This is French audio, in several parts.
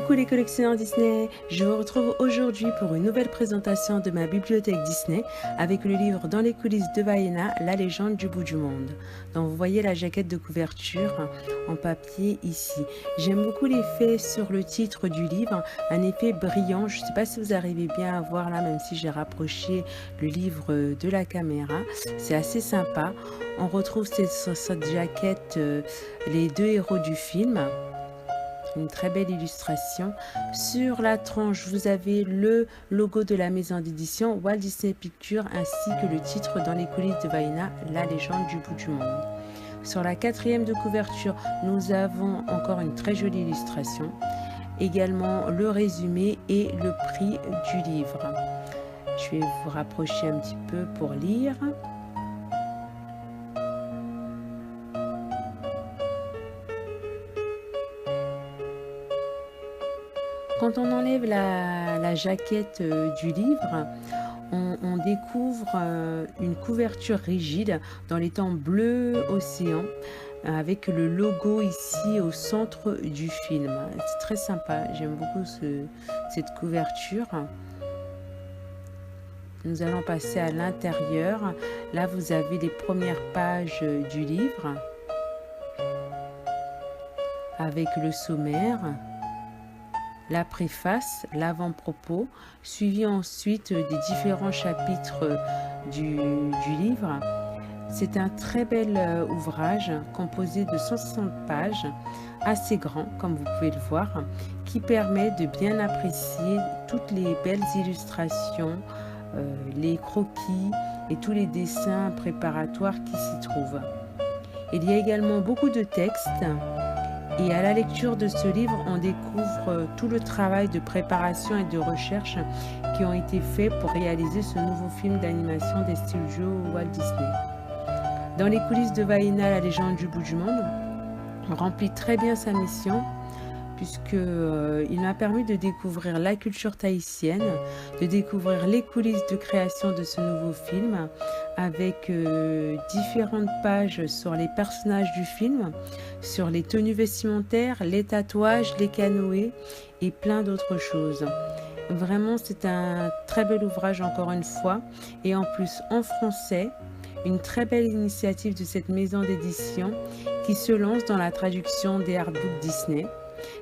Coucou les collectionneurs Disney, je vous retrouve aujourd'hui pour une nouvelle présentation de ma bibliothèque Disney avec le livre Dans les coulisses de Vaiana, la légende du bout du monde. Donc vous voyez la jaquette de couverture en papier ici. J'aime beaucoup l'effet sur le titre du livre, un effet brillant. Je ne sais pas si vous arrivez bien à voir là, même si j'ai rapproché le livre de la caméra. C'est assez sympa. On retrouve sur cette jaquette les deux héros du film. Une très belle illustration. Sur la tranche, vous avez le logo de la maison d'édition Walt Disney Pictures ainsi que le titre Dans les coulisses de Vaiana, la légende du bout du monde. Sur la quatrième de couverture, nous avons encore une très jolie illustration. Également le résumé et le prix du livre. Je vais vous rapprocher un petit peu pour lire. Quand on enlève la jaquette du livre, on découvre une couverture rigide dans les tons bleu océan avec le logo ici au centre du film. C'est très sympa, j'aime beaucoup cette couverture. Nous allons passer à l'intérieur. Là, vous avez les premières pages du livre avec le sommaire, la préface, l'avant-propos, suivi ensuite des différents chapitres du livre. C'est un très bel ouvrage composé de 160 pages, assez grand comme vous pouvez le voir, qui permet de bien apprécier toutes les belles illustrations, les croquis et tous les dessins préparatoires qui s'y trouvent. Il y a également beaucoup de textes. Et à la lecture de ce livre, on découvre tout le travail de préparation et de recherche qui ont été faits pour réaliser ce nouveau film d'animation des studios Walt Disney. Dans les coulisses de Vaiana, la légende du bout du monde, on remplit très bien sa mission puisqu'il m'a permis de découvrir la culture tahitienne, de découvrir les coulisses de création de ce nouveau film avec différentes pages sur les personnages du film, sur les tenues vestimentaires, les tatouages, les canoës et plein d'autres choses. Vraiment, c'est un très bel ouvrage encore une fois et en plus en français, une très belle initiative de cette maison d'édition qui se lance dans la traduction des artbooks Disney.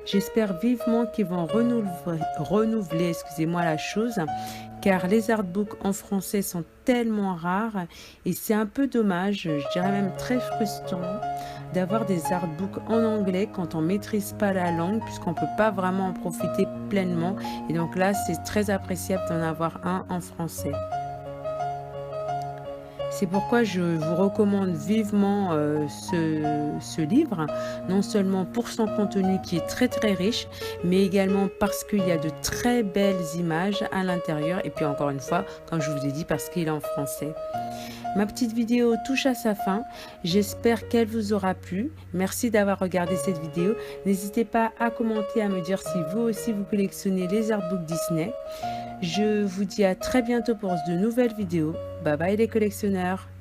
J'espère vivement qu'ils vont renouveler la chose, car les artbooks en français sont tellement rares et c'est un peu dommage, je dirais même très frustrant, d'avoir des artbooks en anglais quand on ne maîtrise pas la langue, puisqu'on ne peut pas vraiment en profiter pleinement. Et donc là, c'est très appréciable d'en avoir un en français. C'est pourquoi je vous recommande vivement ce livre, non seulement pour son contenu qui est très très riche, mais également parce qu'il y a de très belles images à l'intérieur et puis encore une fois, comme je vous ai dit, parce qu'il est en français. Ma petite vidéo touche à sa fin, j'espère qu'elle vous aura plu. Merci d'avoir regardé cette vidéo. N'hésitez pas à commenter, à me dire si vous aussi vous collectionnez les artbooks Disney. Je vous dis à très bientôt pour de nouvelles vidéos. Bye bye les collectionneurs!